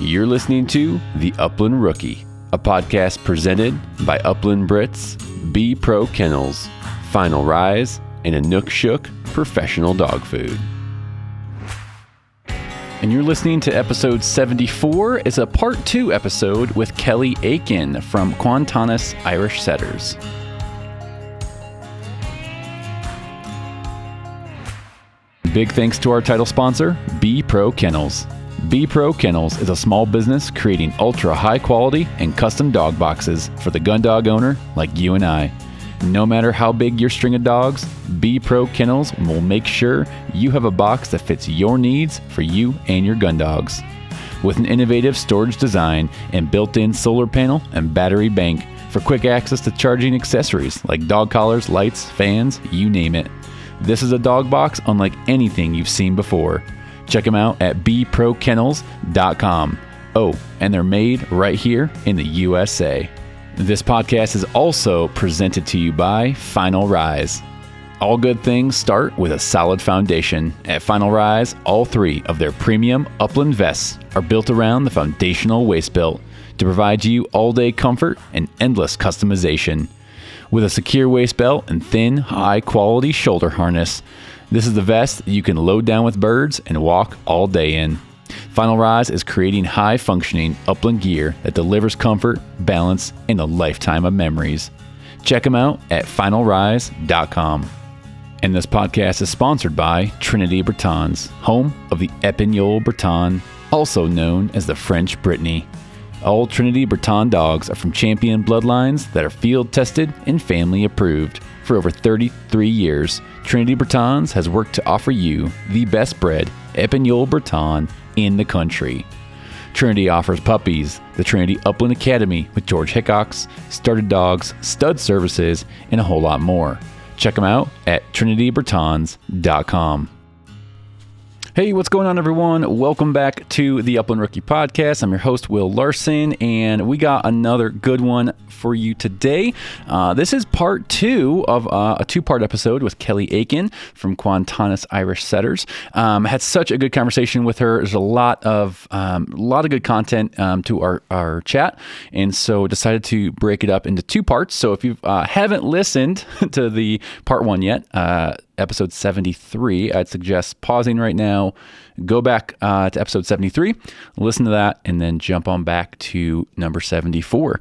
You're listening to The Upland Rookie, a podcast presented by Upland Brits, B Pro Kennels, Final Rise, and Anook Shook Professional Dog Food. And you're listening to episode 74. It's a part 2 episode with Kelli Aitken from Quantanas Irish Setters. Big thanks to our title sponsor, B Pro Kennels. B Pro Kennels is a small business creating ultra high quality and custom dog boxes for the gun dog owner like you and I. No matter how big your string of dogs, B Pro Kennels will make sure you have a box that fits your needs for you and your gun dogs. With an innovative storage design and built-in solar panel and battery bank for quick access to charging accessories like dog collars, lights, fans, you name it. This is a dog box unlike anything you've seen before. Check them out at bprokennels.com. Oh, and they're made right here in the USA. This podcast is also presented to you by Final Rise. All good things start with a solid foundation. At Final Rise, all 3 of their premium Upland vests are built around the foundational waist belt to provide you all-day comfort and endless customization. With a secure waist belt and thin, high-quality shoulder harness, this is the vest you can load down with birds and walk all day in. Final Rise is creating high-functioning Upland gear that delivers comfort, balance, and a lifetime of memories. Check them out at finalrise.com. And this podcast is sponsored by Trinity Bretons, home of the Épagneul Breton, also known as the French Brittany. All Trinity Breton dogs are from champion bloodlines that are field tested and family approved. For over 33 years, Trinity Bretons has worked to offer you the best bred Épagneul Breton in the country. Trinity offers puppies, the Trinity Upland Academy with George Hickox, started dogs, stud services, and a whole lot more. Check them out at trinitybretons.com. Hey, what's going on, everyone? Welcome back to the Upland Rookie Podcast. I'm your host, Will Larson, and we got another good one for you today. This is part 2 of a 2-part episode with Kelli Aitken from Quantanas Irish Setters. I had such a good conversation with her. There's a lot of good content to our chat, and so decided to break it up into 2 parts. So if you haven't listened to the part 1 yet, episode 73, I'd suggest pausing right now, go back to episode 73, listen to that, and then jump on back to number 74.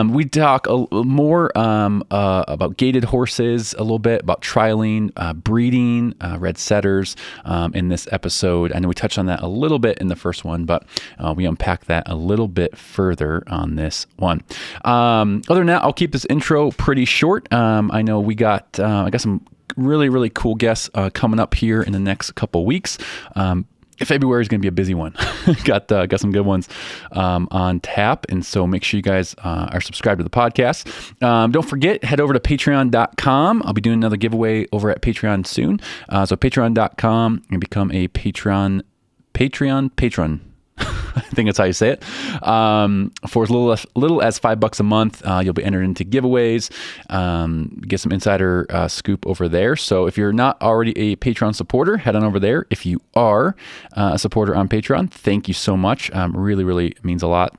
We talk more about gaited horses, a little bit about trialing, breeding, red setters in this episode. I know we touched on that a little bit in the first one, but we unpack that a little bit further on this one. Other than that, I'll keep this intro pretty short. I know I got some really cool guests coming up here in the next couple weeks. February is going to be a busy one. got some good ones on tap, and so make sure you guys are subscribed to the podcast. Don't forget, head over to patreon.com. I'll be doing another giveaway over at Patreon soon. So patreon.com and become a Patreon patron. I think that's how you say it. For as little as $5 a month, you'll be entered into giveaways, get some insider scoop over there. So if you're not already a Patreon supporter, head on over there. If you are a supporter on Patreon, thank you so much. Really means a lot.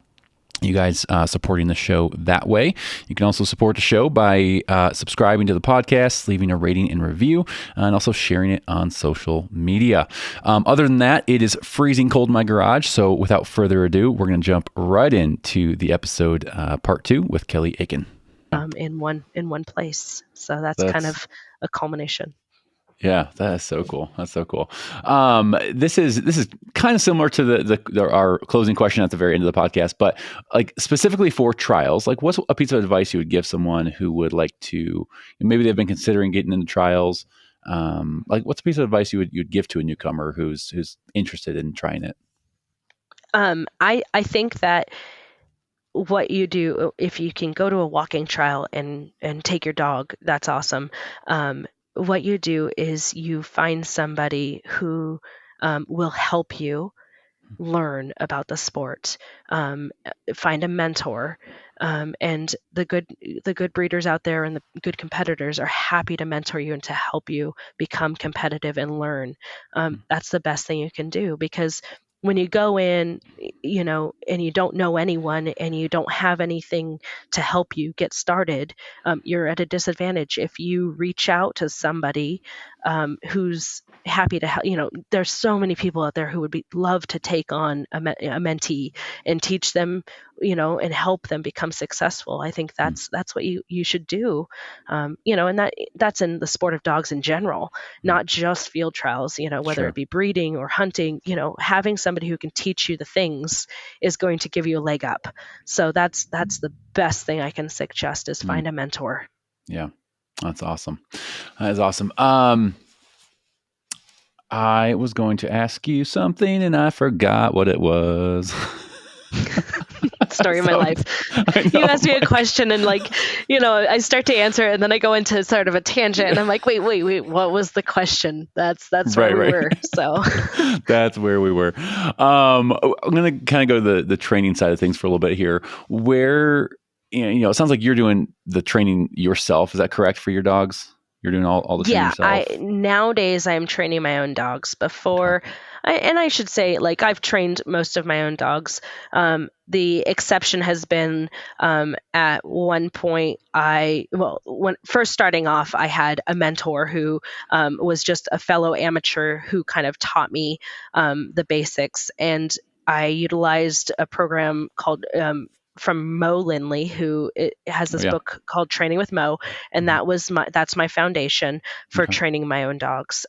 You guys supporting the show that way. You can also support the show by subscribing to the podcast, leaving a rating and review, and also sharing it on social media. Other than that, it is freezing cold in my garage. So without further ado, we're going to jump right into the episode part 2 with Kelli Aitken. In one place. So that's kind of a culmination. Yeah, that is so cool. That's so cool. This is kind of similar to our closing question at the very end of the podcast, but like specifically for trials, like what's a piece of advice you would give someone who would like to, maybe they've been considering getting into trials. Like what's a piece of advice you'd give to a newcomer who's interested in trying it? I think that what you do, if you can go to a walking trial and take your dog, that's awesome. What you do is you find somebody who will help you learn about the sport, find a mentor, and the good breeders out there and the good competitors are happy to mentor you and to help you become competitive and learn. That's the best thing you can do, because when you go in, and you don't know anyone and you don't have anything to help you get started, you're at a disadvantage. If you reach out to somebody who's happy to help, there's so many people out there who would love to take on a mentee and teach them, and help them become successful. I think Mm, that's what you should do, and that's in the sport of dogs in general, mm, not just field trials, whether it sure. be breeding or hunting. Having somebody who can teach you the things is going to give you a leg up. So that's the best thing I can suggest, is Mm, find a mentor. yeah, that's awesome. That is awesome. I was going to ask you something and I forgot what it was. Story of my So life. I You know, ask me a like, question and I start to answer it, and then I go into sort of a tangent and I'm like, wait, what was the question? That's where right, we right. were. So That's where we were. I'm going to kind of go to the training side of things for a little bit here. Where, it sounds like you're doing the training yourself. Is that correct for your dogs? You're doing all the training yeah, I yourself? nowadays I'm training my own dogs. Okay. Before, and I should say, like, I've trained most of my own dogs. The exception has been, at one point, when first starting off, I had a mentor who was just a fellow amateur who kind of taught me the basics, and I utilized a program called from Mo Lindley, who has Oh, this yeah. book called Training with Mo, and Mhm. that's my foundation for Okay. training my own dogs.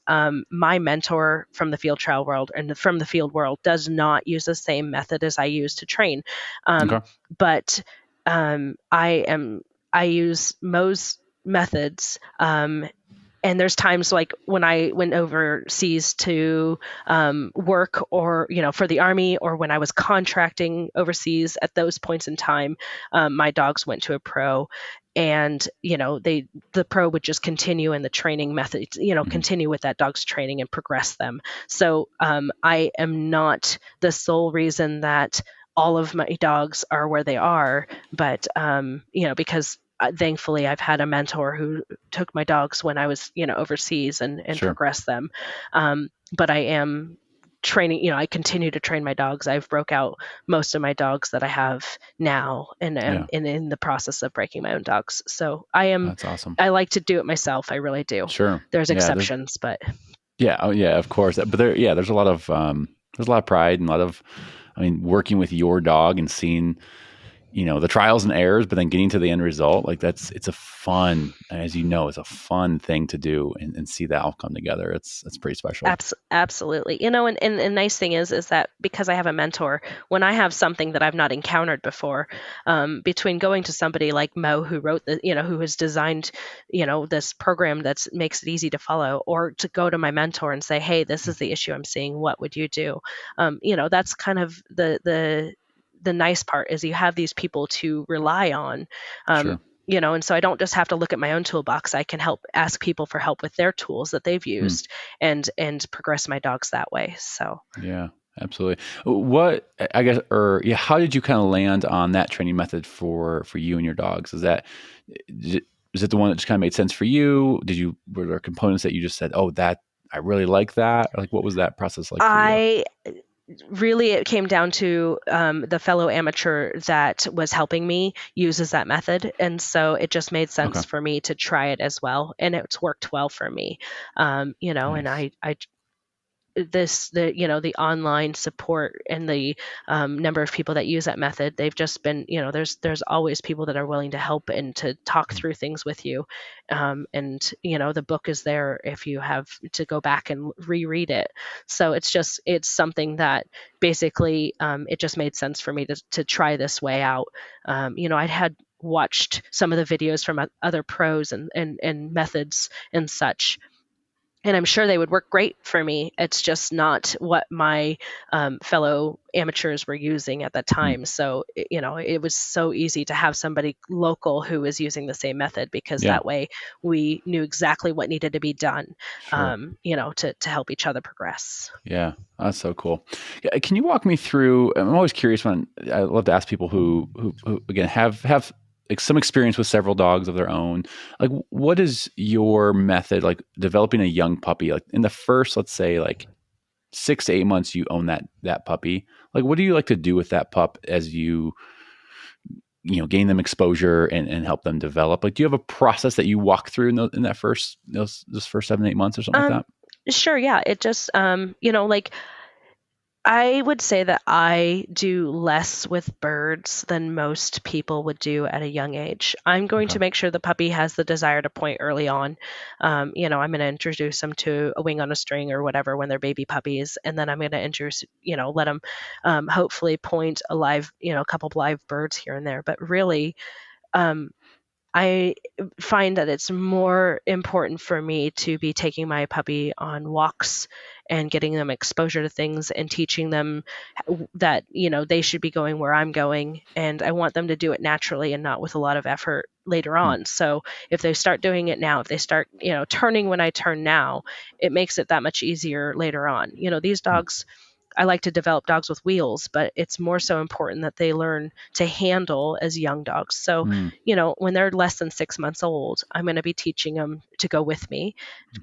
My mentor from the field trial world and from the field world does not use the same method as I use to train, um, Okay. but I use Mo's methods. And there's times like when I went overseas to work, or for the army, or when I was contracting overseas. At those points in time, my dogs went to a pro, and the pro would just continue in the training methods, Mhm. continue with that dog's training and progress them. So I am not the sole reason that all of my dogs are where they are, but because thankfully I've had a mentor who took my dogs when I was, overseas, and Sure. progressed them. But I am training, I continue to train my dogs. I've broke out most of my dogs that I have now, and am Yeah. in the process of breaking my own dogs. So That's awesome. I like to do it myself. I really do. Sure. There's Yeah. There's, exceptions, but yeah. Oh, yeah, of course. But there's a lot of pride and a lot of, I mean, working with your dog and seeing, the trials and errors, but then getting to the end result, like it's a fun, as you know, it's a fun thing to do and see that all come together. It's pretty special. Absolutely. And the nice thing is that because I have a mentor, when I have something that I've not encountered before, between going to somebody like Mo, who wrote who has designed, this program that makes it easy to follow, or to go to my mentor and say, hey, this is the issue I'm seeing. What would you do? That's kind of the nice part, is you have these people to rely on. Um, Sure. and so I don't just have to look at my own toolbox. I can ask people for help with their tools that they've Hmm. used, and progress my dogs that way. So Yeah, absolutely. What, I guess, or yeah, how did you kind of land on that training method for you and your dogs? Is it the one that just kind of made sense for you? Were there components that you just said, oh, that I really like that? Or like, what was that process like for you? I really, it came down to the fellow amateur that was helping me uses that method, and so it just made Okay, sense for me to try it as well, and it's worked well for me. And nice. I the online support and the number of people that use that method, they've just been, there's always people that are willing to help and to talk Mm, through things with you. And the book is there if you have to go back and reread it. So it's something that basically, it just made sense for me to try this way out. I'd had watched some of the videos from other pros and methods and such, and I'm sure they would work great for me. It's just not what my fellow amateurs were using at that mm, time. So, it was so easy to have somebody local who was using the same method, because yeah, that way we knew exactly what needed to be done, sure. to help each other progress. Yeah, that's so cool. Yeah, can you walk me through? I'm always curious when I love to ask people who again have like some experience with several dogs of their own. Like, what is your method like developing a young puppy? Like in the first, let's say, like 6 to 8 months you own that puppy. Like, what do you like to do with that pup as gain them exposure and help them develop? Like, do you have a process that you walk through in that first those first 7 to 8 months or something like Um, that? sure, yeah. It just, like I would say that I do less with birds than most people would do at a young age. I'm going Okay. to make sure the puppy has the desire to point early on. I'm going to introduce them to a wing on a string or whatever when they're baby puppies, and then I'm going to introduce, let them hopefully point a live, a couple of live birds here and there. But really, um, I find that it's more important for me to be taking my puppy on walks and getting them exposure to things and teaching them that, they should be going where I'm going. And I want them to do it naturally and not with a lot of effort later Hmm. on. So if they start doing it now, if they start, turning when I turn now, it makes it that much easier later on. These Hmm. dogs, I like to develop dogs with wheels, but it's more so important that they learn to handle as young dogs. So, Hmm. when they're less than 6 months old, I'm going to be teaching them to go with me,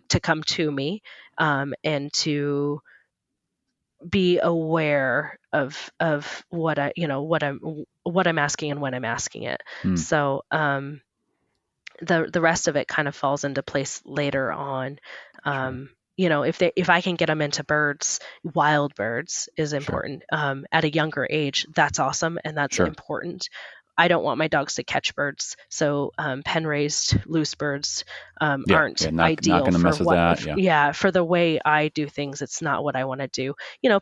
to come to me, and to be aware of what I'm asking and when I'm asking it. Hmm. So, the rest of it kind of falls into place later on. Sure. If I can get them into birds, wild birds is Sure. important. At a younger age, that's awesome and that's Sure. important. I don't want my dogs to catch birds, so pen raised loose birds Yeah. aren't Yeah. Not ideal gonna for mess with what. that. Yeah. Yeah, for the way I do things, it's not what I want to do.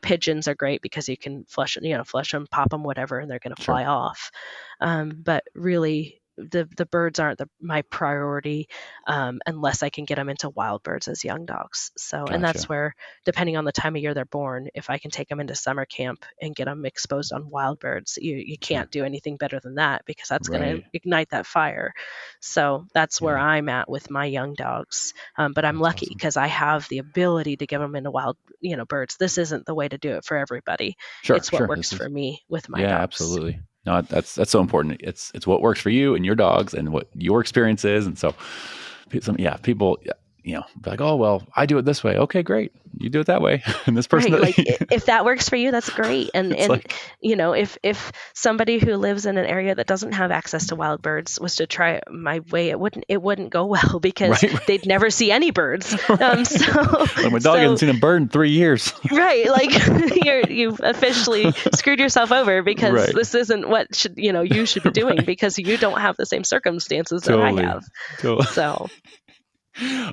Pigeons are great because you can flush them, pop them, whatever, and they're going to Sure. fly off. But really, the birds aren't my priority unless I can get them into wild birds as young dogs. So, and that's Gotcha. where, depending on the time of year they're born, if I can take them into summer camp and get them exposed on wild birds, you Sure. can't do anything better than that because that's going to Right. ignite that fire. So that's where Yeah. I'm at with my young dogs. But I'm That's lucky awesome. because I have the ability to get them into wild, birds. This isn't the way to do it for everybody. Sure. It's what Sure. works This for is me with my Yeah, dogs. absolutely. No, that's so important. It's what works for you and your dogs and what your experience is. And so, people, be like, oh well, I do it this way. Okay, great, you do it that way. And this person, Right, like if that works for you, that's great. And it's and like, if somebody who lives in an area that doesn't have access to wild birds was to try my way, it wouldn't go well because right, they'd never see any birds. right. So Like my dog hasn't so seen a bird in 3 years. right, like you've officially screwed yourself over because Right. this isn't what you should be doing Right. because you don't have the same circumstances that I Totally. have. Totally. So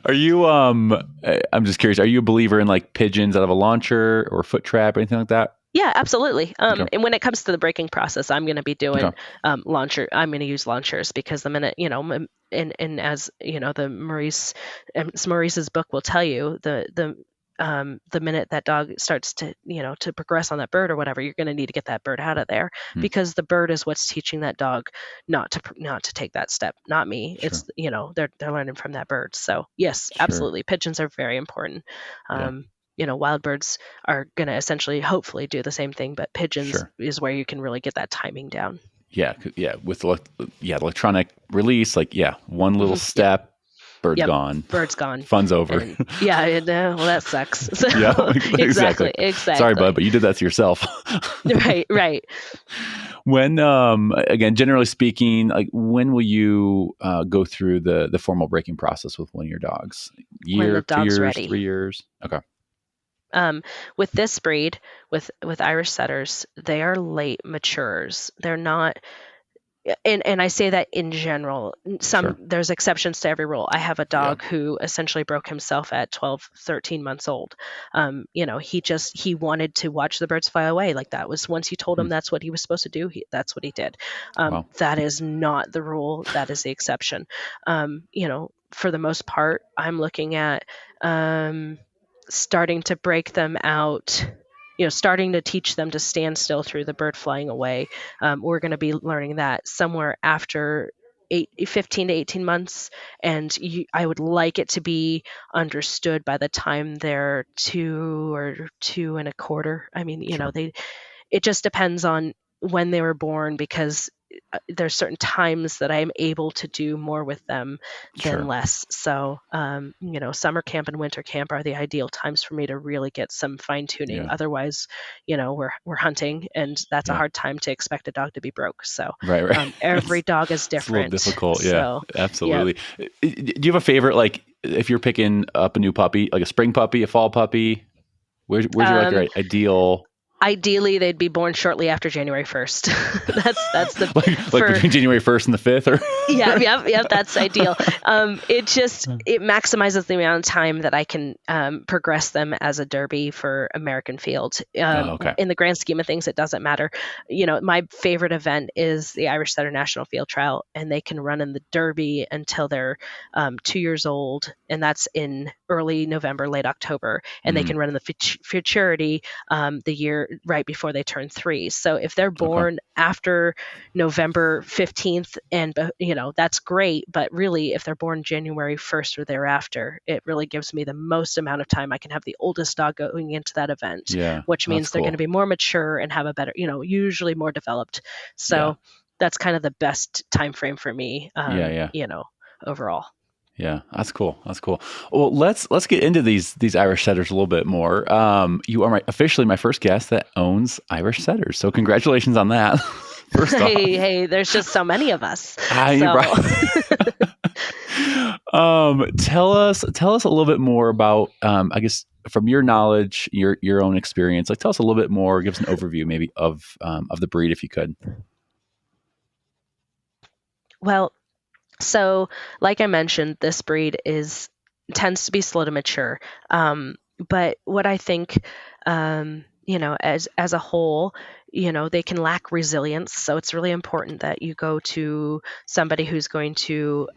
Are you? I'm just curious. Are you a believer in like pigeons out of a launcher or foot trap or anything like that? yeah, absolutely. Okay. And when it comes to the breaking process, I'm going to be doing Okay. launcher. I'm going to use launchers because the minute and as the Maurice's book will tell you, the minute that dog starts to progress on that bird or whatever, you're going to need to get that bird out of there Hmm. because the bird is what's teaching that dog not to take that step, not me. Sure. It's they're learning from that bird. So yes, Sure. absolutely, pigeons are very important. Yeah. Wild birds are going to essentially, hopefully, do the same thing, but pigeons Sure. is where you can really get that timing down. Yeah. Yeah. Electronic release, like, yeah, one little Yep. step, bird's Yep. gone. Bird's gone. Fun's over. And yeah, well, that sucks. So Yeah, exactly. exactly, Sorry, bud, exactly. but you did that to yourself. Right, right. When, again, generally speaking, like, when will you go through the formal breaking process with one of your dogs? When Year, the two dog's years, ready. 3 years? Okay. With this breed, with Irish setters, they are late maturers. They're not, and I say that in general. Sure. There's exceptions to every rule. I have a Yeah. dog who essentially broke himself at 12, 13 months old. He wanted to watch the birds fly away. Like that was, once you told Hmm. him that's what he was supposed to do, that's what he did. Wow. That is not the rule. That is the exception. For the most part, I'm looking at starting to break them out, starting to teach them to stand still through the bird flying away. We're going to be learning that somewhere after 15 to 18 months. And I would like it to be understood by the time they're 2 or 2 1/4. I mean, Sure. it just depends on when they were born because there's certain times that I'm able to do more with them than Sure. less. So, summer camp and winter camp are the ideal times for me to really get some fine tuning. Yeah. Otherwise, we're hunting, and that's a Yeah. hard time to expect a dog to be broke. So, Right. Right. every dog is It's a little different. difficult. Yeah. So, yeah. Absolutely. Do you have a favorite? Like, if you're picking up a new puppy, like a spring puppy, a fall puppy, where's your like Um, your ideal? Ideally, they'd be born shortly after January 1st. That's the like for between January 1st and the 5th, or Yeah, yeah, that's ideal. It maximizes the amount of time that I can progress them as a derby for American Field. Oh, okay. In the grand scheme of things, it doesn't matter. My favorite event is the Irish Setter National Field Trial, and they can run in the Derby until they're 2 years old, and that's in early November, late October, and they Mm, can run in the Futurity the year right before they turn 3. So if they're okay. born after November 15th, and that's great, but really if they're born January 1st or thereafter, it really gives me the most amount of time. I can have the oldest dog going into that event, Yeah, which that's means they're going to cool. be more mature and have a better, usually more developed. Yeah, So that's kind of the best time frame for me, yeah, yeah, overall. yeah. That's cool. That's cool. Well, let's get into these Irish setters a little bit more. You are officially my first guest that owns Irish setters, so congratulations on that. First hey, off, hey, there's just so many of us. you're So right. Tell us a little bit more about, I guess, from your knowledge, your own experience. Like, tell us a little bit more. Give us an overview, maybe, of the breed, if you could. well, So, like I mentioned, this breed is tends to be slow to mature. But what I think, as a whole, they can lack resilience. So it's really important that you go to somebody who's going to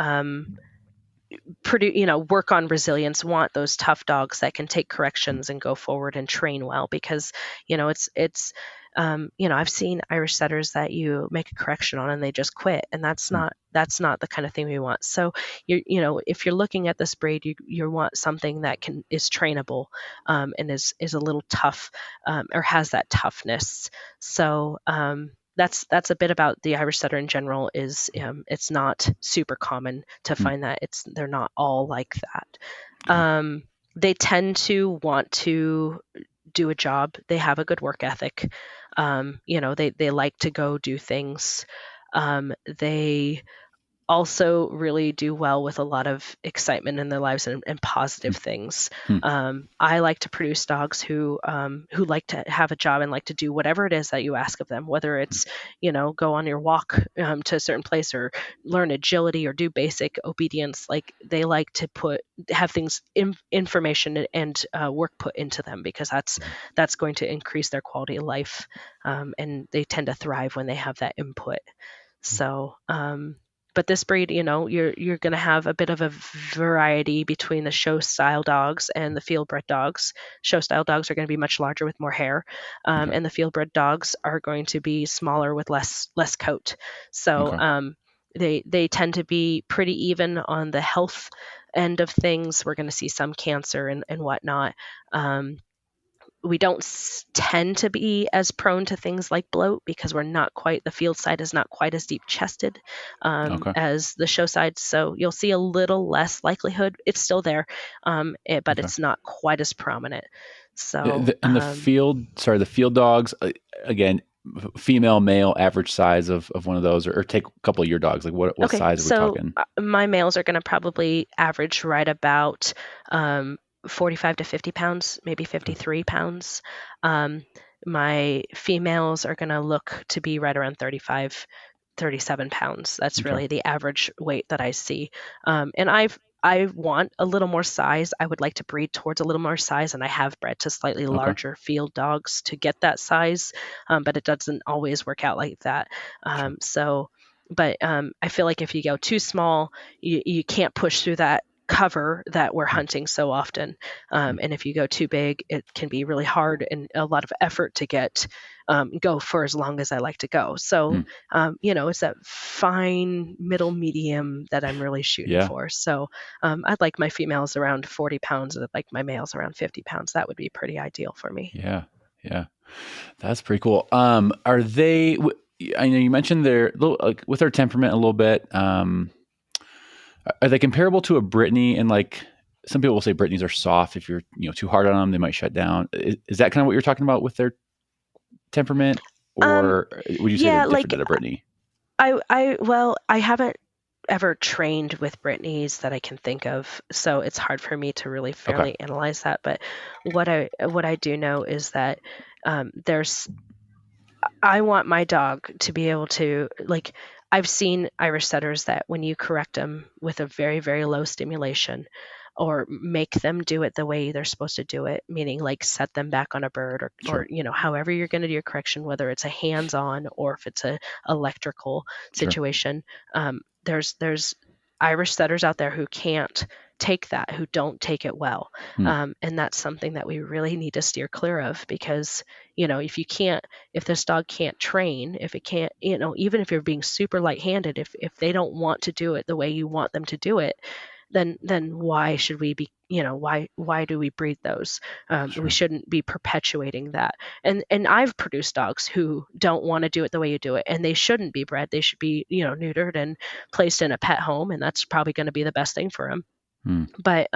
work on resilience, want those tough dogs that can take corrections and go forward and train well, because I've seen Irish setters that you make a correction on and they just quit, and Mm, that's not the kind of thing we want. So if you're looking at this breed, you want something that is trainable, and is a little tough, or has that toughness. So that's a bit about the Irish setter in general. Is It's not super common to mm, find that. They're not all like that. okay. They tend to want to do a job. They have a good work ethic. They like to go do things. They also really do well with a lot of excitement in their lives, and positive Mm, things. mm, I like to produce dogs who like to have a job and like to do whatever it is that you ask of them, whether mm, it's go on your walk to a certain place, or learn agility, or do basic obedience. Like, they like to have things information and work put into them, because mm, that's going to increase their quality of life, and they tend to thrive when they have that input. mm, So, but this breed, you're going to have a bit of a variety between the show style dogs and the field bred dogs. Show style dogs are going to be much larger with more hair, okay. and the field bred dogs are going to be smaller with less coat. So, Okay. they tend to be pretty even on the health end of things. We're going to see some cancer and whatnot. We don't tend to be as prone to things like bloat, because the field side is not quite as deep chested Okay. as the show side. So you'll see a little less likelihood. It's still there, but Okay. it's not quite as prominent. So, And the field dogs, again, female, male, average size of one of those, or take a couple of your dogs. Like, what okay, size are we so talking? my males are going to probably average right about um, 45 to 50 pounds, maybe Okay. 53 pounds. Um, my females are going to look to be right around 35, 37 pounds. That's Okay. really the average weight that I see. And I want a little more size. I would like to breed towards a little more size, and I have bred to slightly Okay. larger field dogs to get that size, but it doesn't always work out like that. Sure. I feel like if you go too small, you can't push through that cover that we're Mm, hunting so often. mm, And if you go too big, it can be really hard and a lot of effort to go for as long as I like to go. So, mm. it's that fine middle medium that I'm really shooting Yeah. for. So, I'd like my females around 40 pounds, and I'd like my males around 50 pounds. That would be pretty ideal for me. Yeah. Yeah. That's pretty cool. Are they? I know you mentioned their like with their temperament a little bit. Are they comparable to a Brittany? And like some people will say Brittany's are soft. If you're too hard on them, they might shut down. Is that kind of what you're talking about with their temperament, Um, or would you say they're yeah, different like than a Brittany? well, I haven't ever trained with Britneys that I can think of, so it's hard for me to really Okay, fairly analyze that. But what I do know is that there's I want my dog to be able to like I've seen Irish setters that when you correct them with a very, very low stimulation or make them do it the way they're supposed to do it, meaning like set them back on a bird or sure, however you're going to do your correction, whether it's a hands-on or if it's a electrical sure. situation. There's Irish setters out there who can't take that, who don't take it well. Hmm, And that's something that we really need to steer clear of because, if you can't if this dog can't train, if it can't, even if you're being super light-handed, if they don't want to do it the way you want them to do it, then why should we be, why do we breed those? We sure. shouldn't be perpetuating that. And I've produced dogs who don't want to do it the way you do it, and they shouldn't be bred. They should be, neutered and placed in a pet home, and that's probably going to be the best thing for them. Hmm, But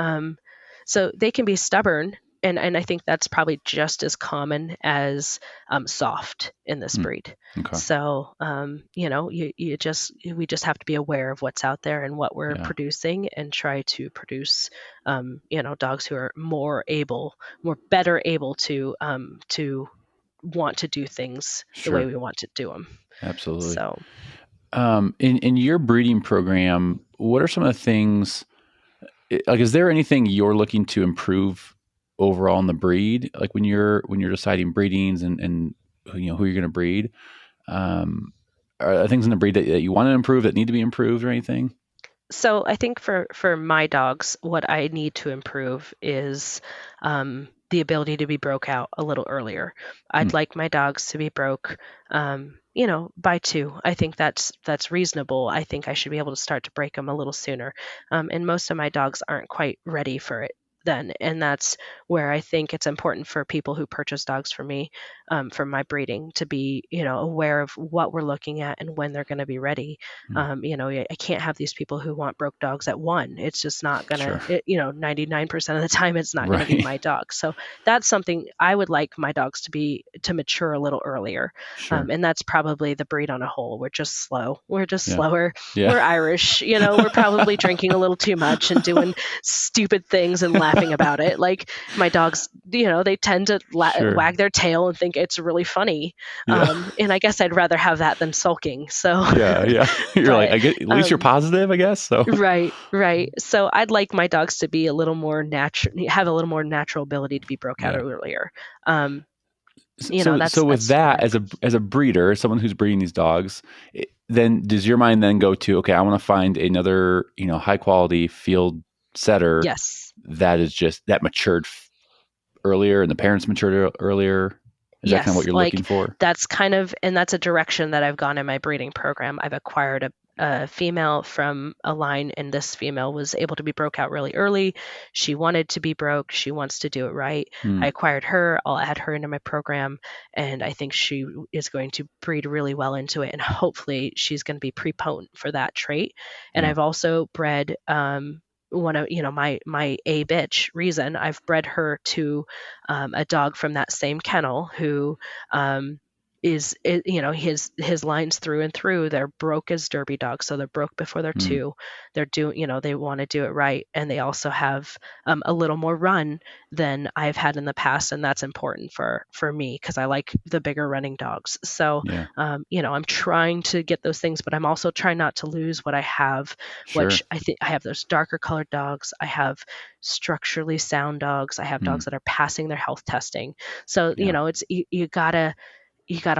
so they can be stubborn, and I think that's probably just as common as soft in this hmm, breed. okay. So we just have to be aware of what's out there and what we're Yeah, producing, and try to produce dogs who are more better able to want to do things the way sure. we want to do them. Absolutely. So In your breeding program, what are some of the things? Like, is there anything you're looking to improve overall in the breed? Like when you're deciding breedings and who you're going to breed, um, are there things in the breed that you want to improve that need to be improved or anything? So I think for my dogs, what I need to improve is the ability to be broke out a little earlier. Hmm, I'd like my dogs to be broke, by 2. I think that's reasonable. I think I should be able to start to break them a little sooner. And most of my dogs aren't quite ready for it then, and that's where I think it's important for people who purchase dogs for me, for my breeding, to be aware of what we're looking at and when they're going to be ready. hmm, I can't have these people who want broke dogs at 1. It's just not sure. gonna, 99% of the time, it's not gonna be Right. my dog. So that's something I would like my dogs to mature a little earlier. Sure. And that's probably the breed on a whole. We're just slow. We're just Yeah. slower. Yeah. We're Irish. We're probably drinking a little too much and doing stupid things and laughing about it. Like my dogs, they tend to Sure. wag their tail and think it's really funny. Yeah. And I guess I'd rather have that than sulking. So, Yeah. Yeah. You're like, but I get, at least you're um, positive, I guess. So, right, right. So I'd like my dogs to be a little more natural, have a little more natural ability to be broke out yeah. earlier. Um, So with that's what that, I as a breeder, someone who's breeding these dogs, then does your mind then go to, okay, I want to find another, high quality field setter yes. that is just that matured earlier and the parents matured earlier? Is that kind of what Yes, you're looking like for? that's a direction that I've gone in my breeding program. I've acquired a female from a line, and this female was able to be broke out really early. She wanted to be broke. She wants to do it right. Hmm. I acquired her. I'll add her into my program, and I think she is going to breed really well into it. And hopefully, she's going to be prepotent for that trait. And Yeah. I've also bred one of my a bitch reason. I've bred her to a dog from that same kennel who his lines through and through. They're broke as derby dogs, so they're broke before they're Hmm. 2. They're doing, they want to do it right, and they also have a little more run than I've had in the past, and that's important for me because I like the bigger running dogs. So Yeah. I'm trying to get those things, but I'm also trying not to lose what I have, Sure. which I think I have those darker colored dogs. I have structurally sound dogs. I have Hmm. dogs that are passing their health testing. So, Yeah. it's you gotta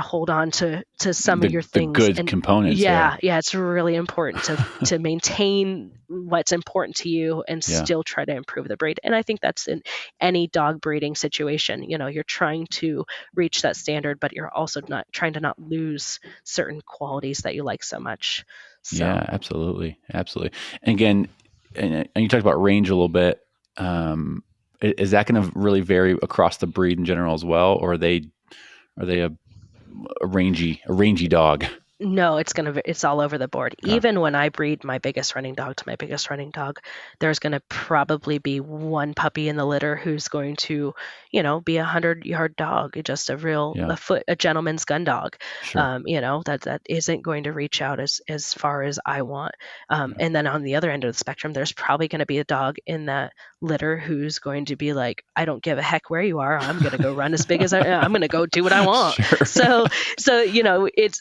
hold on to some of your The things. good And components. Yeah. yeah, yeah, it's really important to maintain what's important to you and Yeah. still try to improve the breed. And I think that's in any dog breeding situation. You're trying to reach that standard, but you're also not trying to not lose certain qualities that you like so much. So Yeah, absolutely, absolutely. And again, and you talked about range a little bit. Is that going to really vary across the breed in general as well, or are they a a rangy dog. No, it's all over the board. Okay. Even when I breed my biggest running dog to my biggest running dog, there's going to probably be one puppy in the litter who's going to, be 100-yard dog, just Yeah. a gentleman's gun dog. Sure. That isn't going to reach out as far as I want. Yeah. And then on the other end of the spectrum, there's probably going to be a dog in that litter who's going to be like, I don't give a heck where you are. I'm going to go run as big as I'm going to go do what I want. Sure. So it's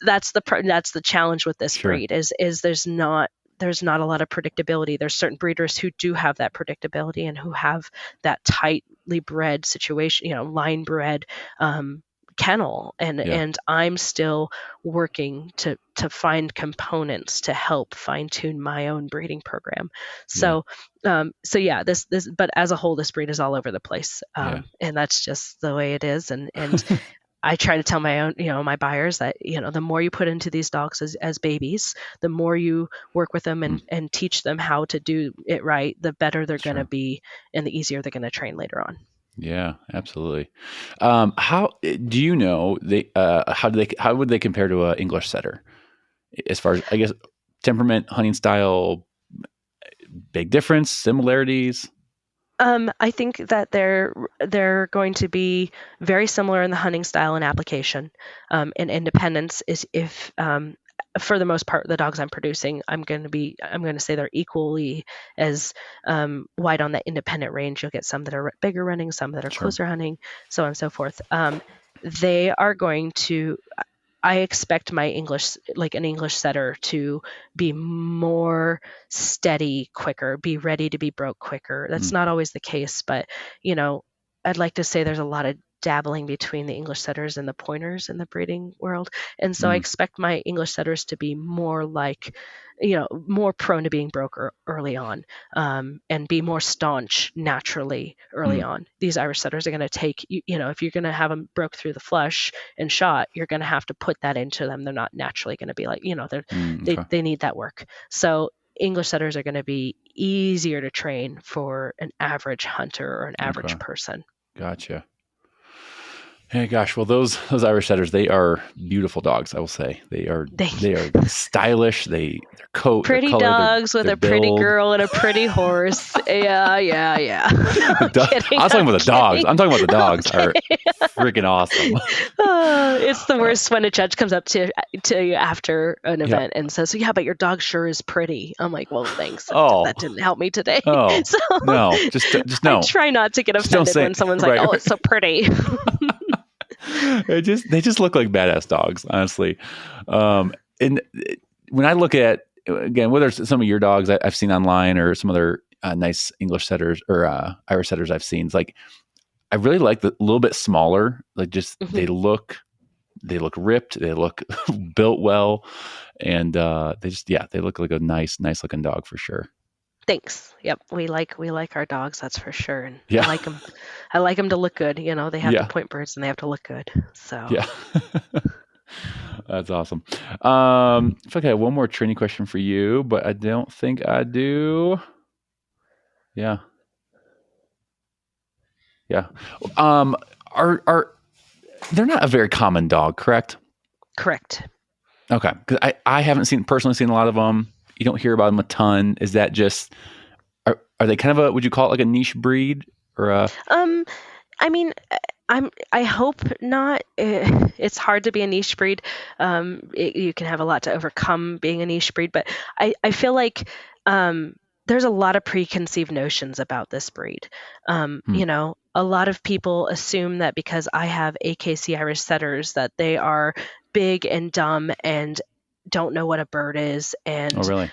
that's the challenge with this Sure. breed is there's not a lot of predictability. There's certain breeders who do have that predictability and who have that tightly bred situation, line bred kennel, and Yeah. I'm still working to find components to help fine tune my own breeding program. Yeah. So yeah, this but as a whole, this breed is all over the place, Yeah. and that's just the way it is. And I try to tell my own, my buyers that, the more you put into these dogs as babies, the more you work with them Mm, and teach them how to do it right, the better they're going to sure. be and the easier they're going to train later on. Yeah, absolutely. How do you know they? How would they compare to a English setter as far as I guess temperament, hunting style? Big difference, similarities. I think that they're going to be very similar in the hunting style and application. And independence is if for the most part, the dogs I'm producing, I'm going to say they're equally as wide on that independent range. You'll get some that are bigger running, some that are Sure. closer hunting, so on and so forth. They are going to. I expect my English, like an English setter, to be more steady quicker, be ready to be broke quicker. That's Mm, not always the case, but you know, I'd like to say there's a lot of dabbling between the English setters and the pointers in the breeding world. And so I mm, expect my English setters to be more like, more prone to being broke early on, and be more staunch naturally early mm, on. These Irish setters are going to take, if you're going to have them broke through the flush and shot, you're going to have to put that into them. They're not naturally going to be like, okay. they need that work. So English setters are going to be easier to train for an average hunter or an Okay. average person. Gotcha. Hey, gosh. Well, those Irish setters, they are beautiful dogs. I will say They they are stylish. Their coat, their pretty color, dogs with their a pretty build. girl and a pretty horse. Yeah, yeah, yeah. I'm I kidding. was talking I'm about the dogs. kidding. I'm talking about the dogs are Okay. freaking awesome. It's the Uh, worst when a judge comes up to you after an yeah. event and says, "Yeah, but your dog sure is pretty." I'm like, "Well, thanks. That Oh, didn't help me today." oh, So no. Just I no. try not to get Just don't offended say when someone's like, right. "Oh, it's so pretty." They just look like badass dogs, honestly. And when I look at again, whether it's some of your dogs I've seen online or some other nice English setters or Irish setters I've seen, it's like I really like the a little bit smaller. Like just Mhm. they look ripped, they look built well, and they just they look like a nice looking dog for sure. Thanks. Yep, we like our dogs, that's for sure, and I Yeah, like them. I like them to look good. They have to yeah, point birds and they have to look good. So, yeah. That's awesome. I feel like I have one more training question for you, but I don't think I do. Yeah, yeah. Um, are they're not a very common dog, correct? correct. Okay, because I haven't personally seen a lot of them. You don't hear about them a ton. Is that just are they kind of a would you call it like a niche breed or a Um, I mean, I hope not. It's hard to be a niche breed. You can have a lot to overcome being a niche breed, but I feel like there's a lot of preconceived notions about this breed. hmm, A lot of people assume that because I have AKC Irish setters that they are big and dumb and don't know what a bird is, oh and really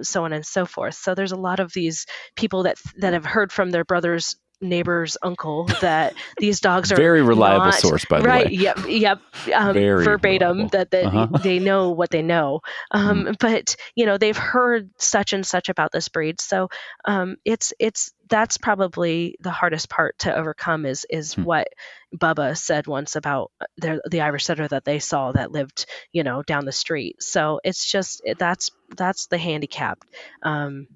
so on and so forth. So there's a lot of these people that have heard from their brothers, neighbor's uncle that these dogs are very reliable not source by the right. way, Yep, yep. very Verbatim reliable. that Uh huh. they know what they know. Mm, But they've heard such and such about this breed, so it's that's probably the hardest part to overcome is hmm, what Bubba said once about the Irish setter that they saw that lived down the street. So it's just that's the handicap. Um,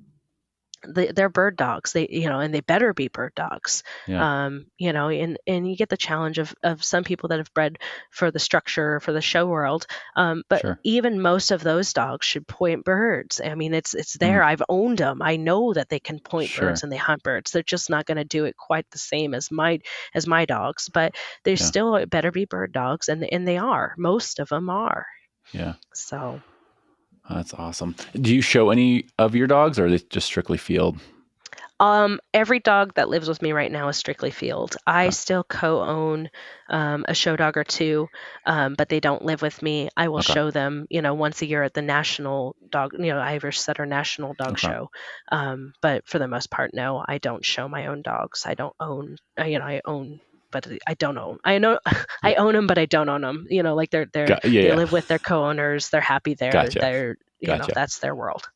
they're bird dogs. And they better be bird dogs. Yeah. And you get the challenge of some people that have bred for the structure, for the show world. But Sure. even most of those dogs should point birds. I mean, it's there. Mm, I've owned them. I know that they can point birds sure. and they hunt birds. They're just not going to do it quite the same as my dogs, but they Yeah. still better be bird dogs, and they are. Most of them are. Yeah. So. That's awesome. Do you show any of your dogs, or are they just strictly field? Every dog that lives with me right now is strictly field. I Okay. still co-own a show dog or two, but they don't live with me. I will Okay. show them, once a year at the national dog, Irish Setter National Dog Okay. Show. But for the most part, no, I don't show my own dogs. I don't own, I own, but I don't own. I know Yeah. I own them, but I don't own them. Like Yeah. they Yeah. live with their co-owners. They're happy there. Gotcha. They're, Gotcha. that's their world.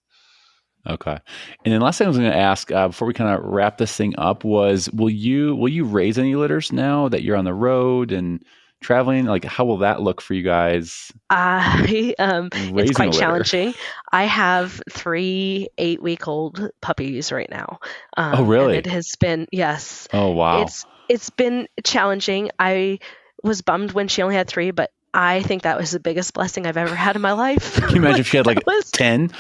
Okay. And then last thing I was going to ask before we kind of wrap this thing up was, will you raise any litters now that you're on the road and traveling? Like, how will that look for you guys It's raising a quite litter? challenging. I have 3 8-week-old puppies right now. Oh, And it really? has been, yes, Oh, wow. it's been challenging. I was bummed when she only had 3, but I think that was the biggest blessing I've ever had in my life. Can you imagine if she had That like was 10?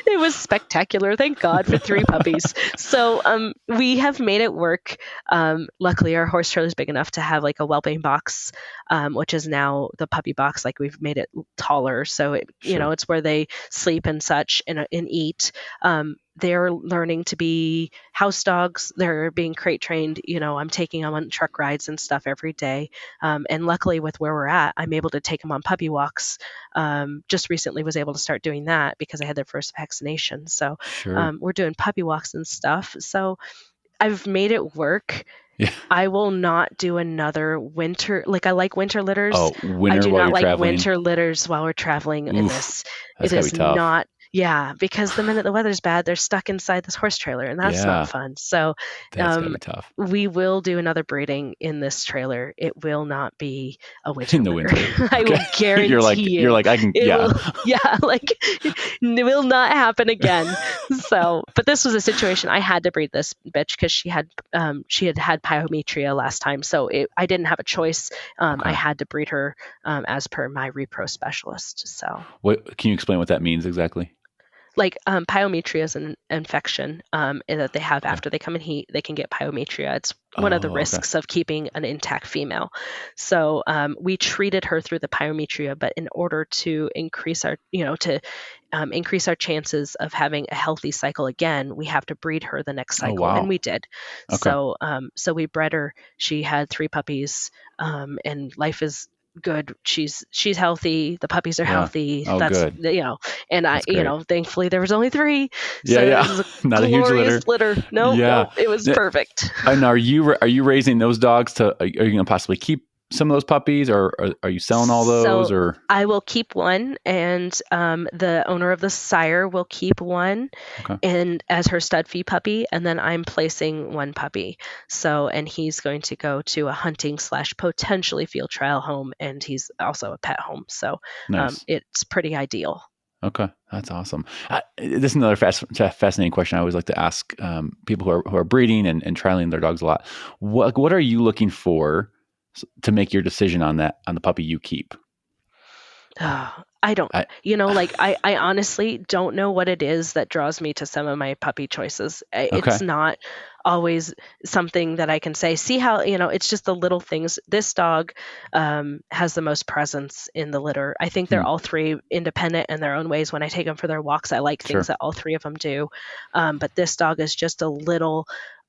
it was spectacular. Thank God for 3 puppies. So we have made it work. Luckily, our horse trailer is big enough to have like a whelping box, which is now the puppy box. Like we've made it taller, so Sure. it's where they sleep and such and eat. They're learning to be house dogs. They're being crate trained. I'm taking them on truck rides and stuff every day. And luckily, with where we're at, I'm able to take them on puppy walks. Just recently was able to start doing that because I had their first vaccination. So Sure. we're doing puppy walks and stuff. So I've made it work. Yeah. I will not do another winter. Like I like winter litters. Oh, I winter do while not you're like traveling. winter litters while we're traveling in Oof. this. That's It gotta be is tough. not, yeah, because the minute the weather's bad, they're stuck inside this horse trailer, and that's not Yeah. fun. So That's gotta um, be tough. we will do another breeding in this trailer. It will not be a winter In the litter. winter. I Okay. will guarantee You're you. like, I can, It yeah. will, yeah, like it will not happen again. So, but this was a situation I had to breed this bitch because she had pyometria last time, so I didn't have a choice. I Okay. had to breed her as per my repro specialist. So, What can you explain what that means exactly? like pyometria is an infection that they have Okay. after they come in heat. They can get pyometria. It's one of the Oh, okay. risks of keeping an intact female. So we treated her through the pyometria, but in order to increase increase our chances of having a healthy cycle again, we have to breed her the next Oh, cycle, and wow. we did. Okay. So we bred her. She had 3 puppies, and life is good. She's healthy. The puppies are Yeah. healthy. Oh, That's good. and I That's great. Thankfully there was only 3, Yeah, so it yeah. was a Not a huge glorious litter. litter. No, Yeah. no, it was perfect. And are you raising those dogs are you going to possibly keep some of those puppies, or are you selling all those, So or? I will keep one, and the owner of the sire will keep one, Okay. and as her stud fee puppy, and then I'm placing 1 puppy. So, and he's going to go to a hunting / potentially field trial home, and he's also a pet home. So, Nice. it's pretty ideal. Okay, that's awesome. This is another fascinating question I always like to ask people who are breeding and trialing their dogs a lot. What are you looking for to make your decision on the puppy you keep? I don't, I like I honestly don't know what it is that draws me to some of my puppy choices. It's Okay. not always something that I can say. See how, it's just the little things. This dog has the most presence in the litter. I think they're Hmm, all 3 independent in their own ways. When I take them for their walks, I like things sure. that all 3 of them do. But this dog is just a little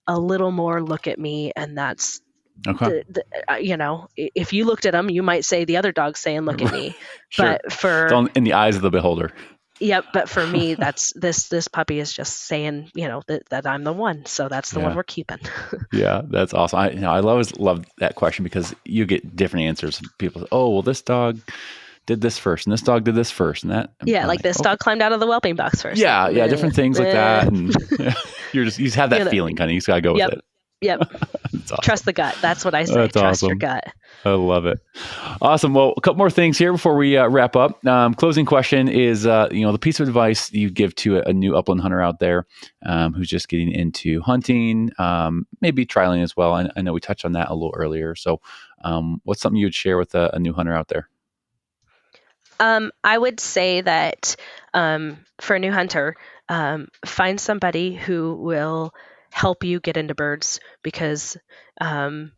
more look at me, and that's Okay. if you looked at them, you might say the other dog's saying, "Look at me." Sure. But It's all in the eyes of the beholder. but for me, that's this puppy is just saying, that I'm the one. So that's the one Yeah. we're keeping. Yeah, that's awesome. I always love that question because you get different answers. People say, "Oh, well, this dog did this first, and this dog did this first, and that." Yeah, I'm like like, this okay, dog climbed out of the whelping box first. Like, yeah, different things like meh. that, and you just have that feeling, kind of. You just gotta go with Yep. it. Yep. That's awesome. Trust the gut. That's what I say. That's Trust your awesome. gut. I love it. Awesome. Well, a couple more things here before we wrap up. Closing question is, the piece of advice you give to a new upland hunter out there who's just getting into hunting, maybe trialing as well. I know we touched on that a little earlier. So what's something you would share with a new hunter out there? I would say that for a new hunter, find somebody who will help you get into birds because and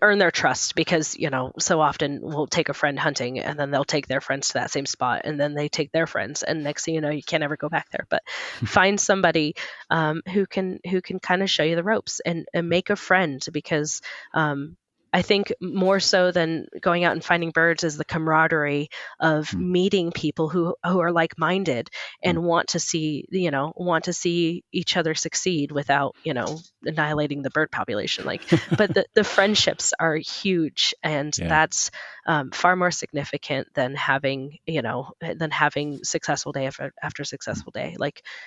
earn their trust because so often we'll take a friend hunting and then they'll take their friends to that same spot and then they take their friends and next thing you know you can't ever go back there. But find somebody who can kind of show you the ropes and make a friend because I think more so than going out and finding birds is the camaraderie of meeting people who are like-minded and want to see each other succeed without, annihilating the bird population. But the friendships are huge, and Yeah. that's far more significant than having successful day after successful day.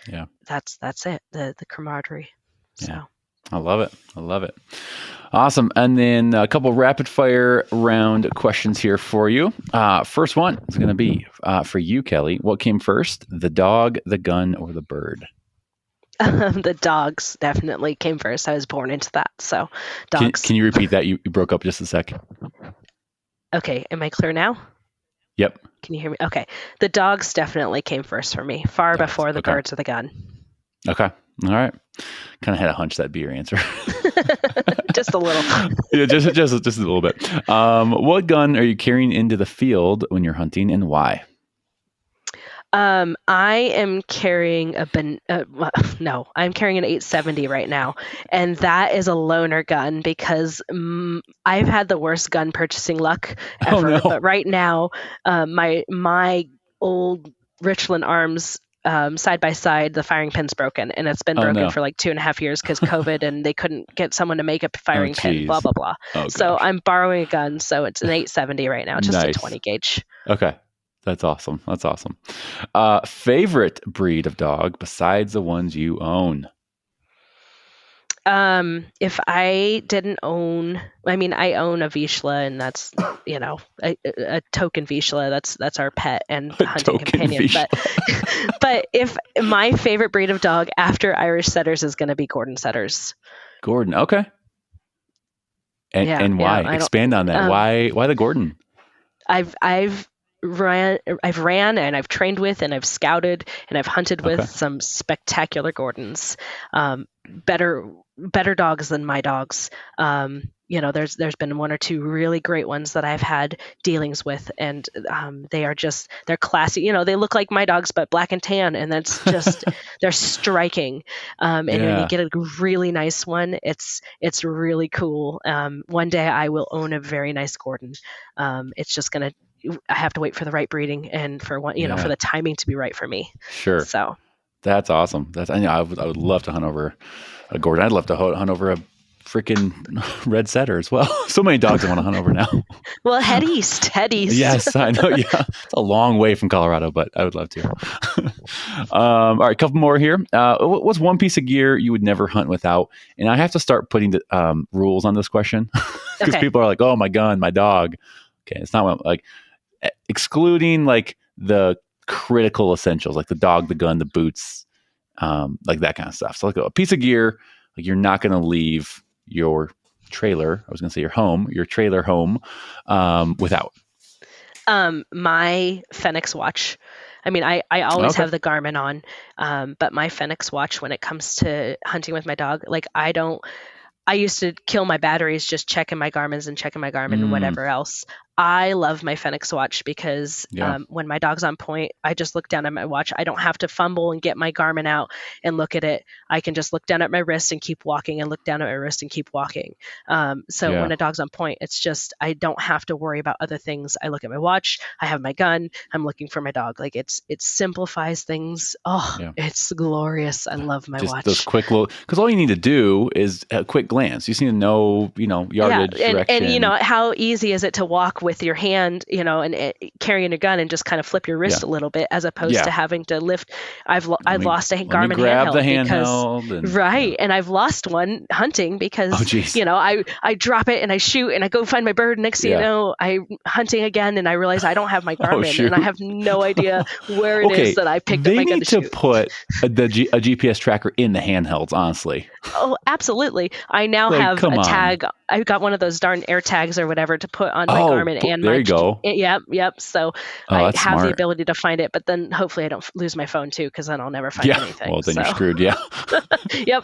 Yeah. That's it. The camaraderie. So. Yeah. I love it. I love it. Awesome. And then a couple rapid fire round questions here for you. First one is going to be for you, Kelli. What came first, the dog, the gun, or the bird? The dogs definitely came first. I was born into that. So dogs. Can you repeat that? You broke up just a sec. Okay. Am I clear now? Yep. Can you hear me? Okay. The dogs definitely came first for me, far before the birds or the gun. Okay. All right. Kind of had a hunch that'd be your answer. Just a little. Yeah, just a little bit. What gun are you carrying into the field when you're hunting, and why? I am carrying I'm carrying an 870 right now, and that is a loaner gun because I've had the worst gun purchasing luck ever. Oh, no. But right now, my old Richland Arms side by side, the firing pin's broken, and it's been broken for like 2.5 years because COVID, and they couldn't get someone to make a firing pin. Blah blah blah. So I'm borrowing a gun, so it's an 870 right now, just a 20 gauge. Okay. That's awesome. That's awesome. Favorite breed of dog besides the ones you own? If I didn't own, I own a Vizsla, and that's, a token Vizsla. That's our pet and hunting companion. But if my favorite breed of dog after Irish Setters is going to be Gordon Setters. Gordon. Okay. And why? Expand on that. Why the Gordon? I've ran and I've trained with and I've scouted and I've hunted with some spectacular Gordons, better dogs than my dogs. There's been one or two really great ones that I've had dealings with, and they're classy. They look like my dogs but black and tan, and that's just they're striking. And when you get a really nice one, it's really cool. One day I will own a very nice Gordon. It's just gonna. I have to wait for the right breeding and for for the timing to be right for me. Sure. So that's awesome. I would love to hunt over a Gordon. I'd love to hunt over a freaking red setter as well. So many dogs I want to hunt over now. Well, head east. Yes, I know. Yeah, it's a long way from Colorado, but I would love to. All right, a couple more here. What's one piece of gear you would never hunt without? And I have to start putting the rules on this question because people are like, "Oh, my gun, my dog." Okay, it's not like excluding like the critical essentials, like the dog, the gun, the boots, like that kind of stuff. So like a piece of gear, like you're not going to leave your trailer. I was going to say your trailer home without. My Fenix watch. I always have the Garmin on, but my Fenix watch, when it comes to hunting with my dog, I used to kill my batteries just checking my Garmins and whatever else. I love my Fenix watch because when my dog's on point, I just look down at my watch. I don't have to fumble and get my Garmin out and look at it. I can just look down at my wrist and keep walking and look down at my wrist and keep walking. So when a dog's on point, it's just, I don't have to worry about other things. I look at my watch, I have my gun, I'm looking for my dog. Like it simplifies things. It's glorious. I love my watch. Those quick because all you need to do is a quick glance. You just need to know, yardage, direction. And how easy is it to walk with your hand, and carrying a gun and just kind of flip your Yeah. wrist a little bit, as opposed to Yeah. having to lift. Let I've me lost a let me Garmin grab the handheld because handheld and right, and I've lost one hunting Oh because geez. I drop it and I shoot and I go find my bird. Next thing you Yeah. know, I'm hunting again and I realize I don't have my Oh Garmin and I shoot. have no idea where it is Okay. that I picked up They my gun need to to shoot. put a GPS tracker in the handhelds, honestly. Oh, absolutely. I now Like, have come a on. tag. I got one of those darn air tags or whatever to put on my Oh, Garmin and there my, you go. yep. So Oh, I that's have the smart. ability to find it, but then hopefully I don't lose my phone too, because then I'll never find Yeah. anything. Well, then you're So, screwed. Yeah. yep.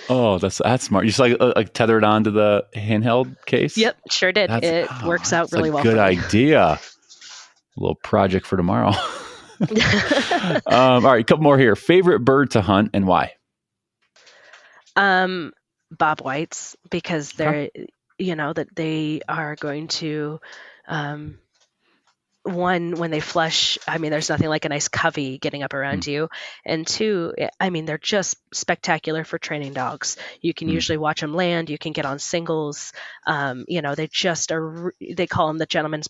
Oh, that's smart. You just like tether it onto the handheld case. Yep, sure did. It works out That's a really well good for me. idea. A little project for tomorrow. All right, a couple more here. Favorite bird to hunt and why? Bob Whites, because Okay. they're, that they are going to, um, one, when they flush, I mean, there's nothing like a nice covey getting up Mm, around you. And two, I mean, they're just spectacular for training dogs. You can mm, usually watch them land. You can get on singles. They just are, they call them the gentleman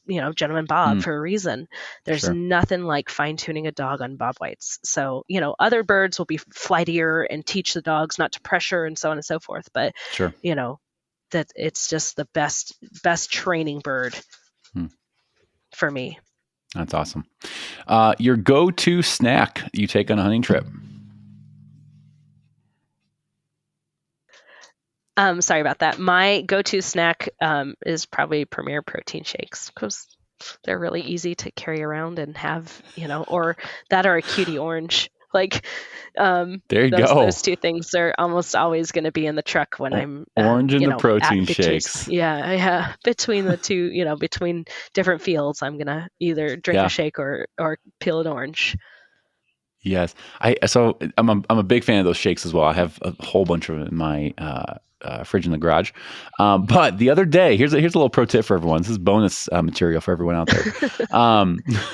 Bob mm, for a reason. There's sure. nothing like fine tuning a dog on Bob Whites. So, other birds will be flightier and teach the dogs not to pressure and so on and so forth. But, Sure. you know, that it's just the best training bird Mm, for me. that's awesome. Your go-to snack you take on a hunting trip? Sorry about that. My go-to snack is probably Premier protein shakes because they're really easy to carry around and have, or that or a cutie orange. Like There you those go. two things are almost always going to be in the truck when I'm, Orange and the at protein between, shakes. yeah, between the two, between different fields, I'm gonna either drink a Yeah. shake or peel an orange. Yes. I'm a big fan of those shakes as well. I have a whole bunch of them in my fridge in the garage. But the other day, here's a little pro tip for everyone. This is bonus material for everyone out there.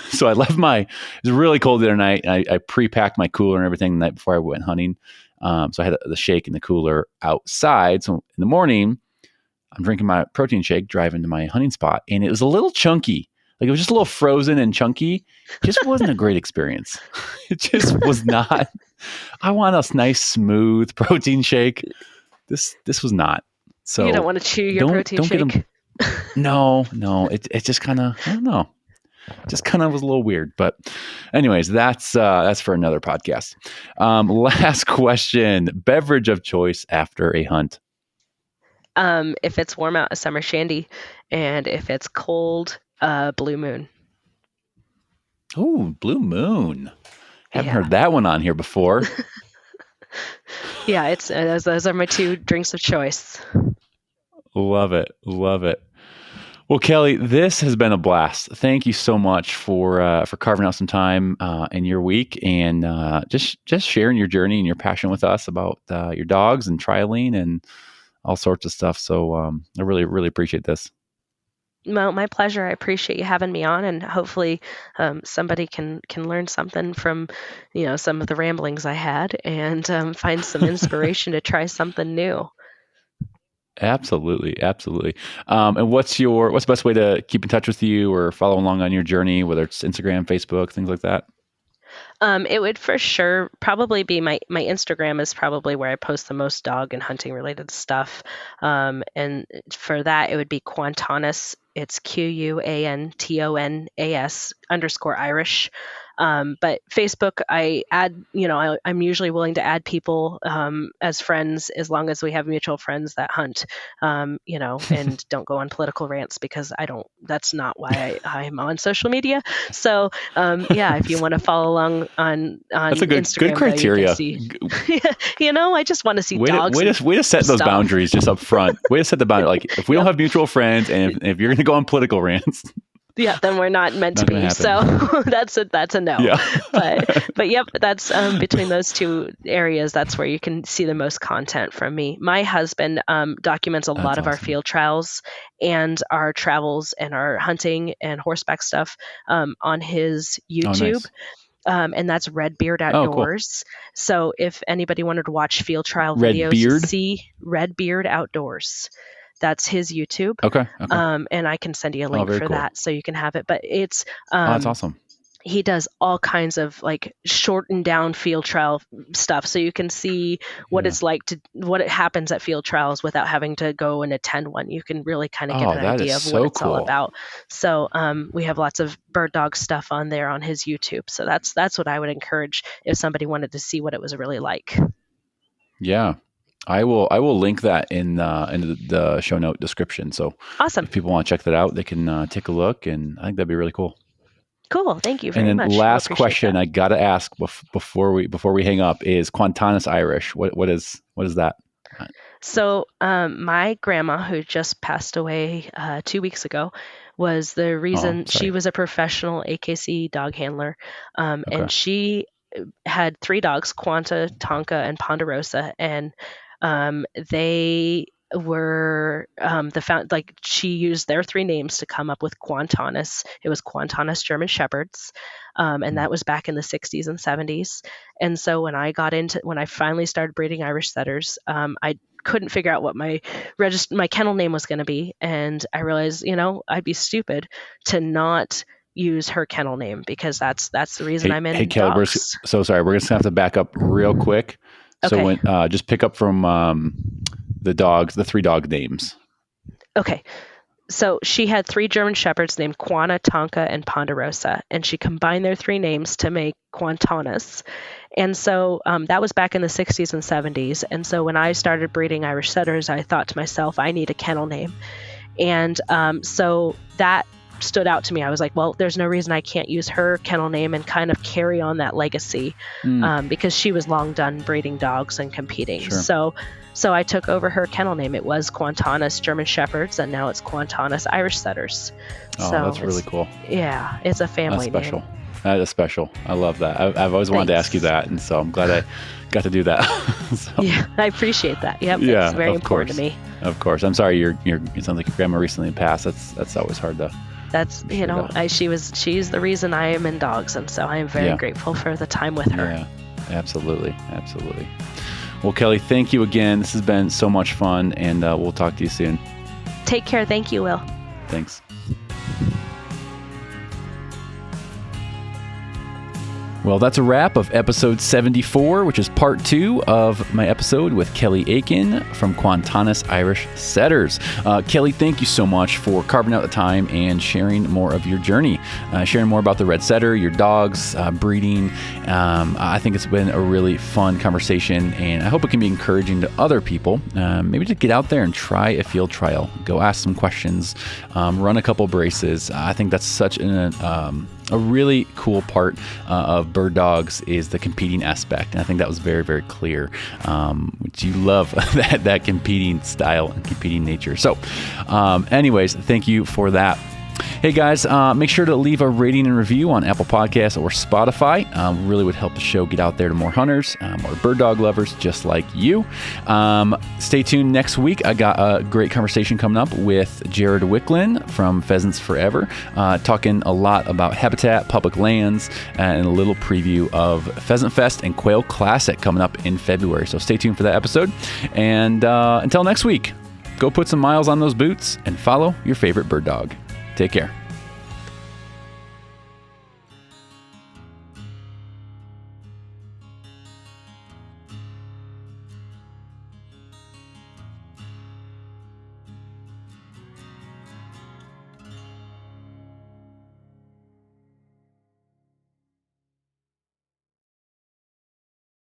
So I left it was really cold the other night. And I pre-packed my cooler and everything the night before I went hunting. So I had the shake in the cooler outside. So in the morning, I'm drinking my protein shake, driving to my hunting spot, and it was a little chunky. Like it was just a little frozen and chunky. Just wasn't a great experience. It just was not. I want a nice, smooth protein shake. This was not. You don't So want to chew your don't protein get them. shake. No. It just kind of, I don't know. Just kind of was a little weird. But anyways, that's for another podcast. Last question: beverage of choice after a hunt. If it's warm out, a summer shandy, and if it's cold, Blue Moon. Oh, Blue Moon. Haven't Yeah, heard that one on here before. yeah. It's those are my two drinks of choice. Love it. Love it. Well, Kelli, this has been a blast. Thank you so much for carving out some time in your week and just sharing your journey and your passion with us about your dogs and trialing and all sorts of stuff. So I really, really appreciate this. Well, my pleasure. I appreciate you having me on, and hopefully, somebody can learn something from, some of the ramblings I had, and find some inspiration to try something new. Absolutely, absolutely. And what's the best way to keep in touch with you or follow along on your journey, whether it's Instagram, Facebook, things like that? It would for sure probably be my Instagram is probably where I post the most dog and hunting related stuff. And for that, it would be Quantonas. It's QUANTONAS_Irish. But Facebook, I add, I'm usually willing to add people as friends as long as we have mutual friends that hunt, and don't go on political rants because that's not why I'm on social media. So, yeah, if you want to follow along on That's a good Instagram, though, you can criteria. see, I just want to see Way to, dogs way and to, way to set those stuff. boundaries just up front. Way to set the boundary. Like if we don't Yep. have mutual friends and if you're going to go on political rants, Yeah, then we're not meant to not going be. to So happen. that's a no. Yeah. But yep, that's between those two areas. That's where you can see the most content from me. My husband documents a That's lot of our awesome. field trials and our travels and our hunting and horseback stuff on his Oh, YouTube. nice. And that's Redbeard Oh, cool. Outdoors. So if anybody wanted to watch field trial Red videos, beard. see Redbeard Outdoors. That's his YouTube. Okay. And I can send you a link for cool. that so you can have it. But it's That's awesome. he does all kinds of like shortened down field trial stuff, so you can see what it's like what it happens at field trials without having to go and attend one. You can really kind of get an idea of what it's all about. So we have lots of bird dog stuff on there on his YouTube. So that's what I would encourage if somebody wanted to see what it was really like. Yeah. I will link that in the show note description. So awesome. If people want to check that out, they can take a look, and I think that'd be really cool. Cool. Thank you very much. And then last question I got to ask before we hang up is Quantanas Irish. What is that? So my grandma, who just passed away 2 weeks ago, was the reason. She was a professional AKC dog handler, and she had 3 dogs, Quanta, Tonka, and Ponderosa, and they were she used their 3 names to come up with Quantanas. It was Quantanas German Shepherds, and that was back in the 60s and 70s. And so when I finally started breeding Irish setters, I couldn't figure out what my kennel name was going to be, and I realized, I'd be stupid to not use her kennel name, because that's the reason I'm in dogs. Kelli, we're just gonna have to back up real quick. Okay. So when just pick up from the 3 dog names. Okay. So she had 3 German Shepherds named Quanta, Tonka, and Ponderosa, and she combined their 3 names to make Quantanas. And so that was back in the 60s and 70s. And so when I started breeding Irish setters, I thought to myself, I need a kennel name. And so that stood out to me. I was like, well, there's no reason I can't use her kennel name and kind of carry on that legacy, because she was long done breeding dogs and competing. Sure. So I took over her kennel name. It was Quantanas German Shepherds, and now it's Quantanas Irish Setters. Oh, so that's really cool. Yeah, it's a family special. name. That is special. I love that. I've always wanted to ask you that, and so I'm glad I got to do that. Yeah, I appreciate that. Yep, it's very important to me. Of course. I'm sorry. It sounds like your grandma recently passed. That's always hard to. That's she's the reason I am in dogs, and so I am very grateful for the time with her. Yeah, absolutely. Well, Kelli, thank you again. This has been so much fun, and we'll talk to you soon. Take care. Thank you, Will. Thanks. Well, that's a wrap of episode 74, which is part 2 of my episode with Kelli Aitken from Quantanas Irish Setters. Kelli, thank you so much for carving out the time and sharing more of your journey, sharing more about the red setter, your dogs, breeding. I think it's been a really fun conversation, and I hope it can be encouraging to other people. Maybe to get out there and try a field trial, go ask some questions, run a couple braces. I think that's such a really cool part of bird dogs is the competing aspect. And I think that was very, very clear, which you love that competing style and competing nature. So anyways, thank you for that. Hey guys, make sure to leave a rating and review on Apple Podcasts or Spotify. Really would help the show get out there to more hunters, more bird dog lovers just like you. Stay tuned next week. I got a great conversation coming up with Jared Wicklin from Pheasants Forever, talking a lot about habitat, public lands, and a little preview of Pheasant Fest and Quail Classic coming up in February. So stay tuned for that episode. And until next week, go put some miles on those boots and follow your favorite bird dog. Take care.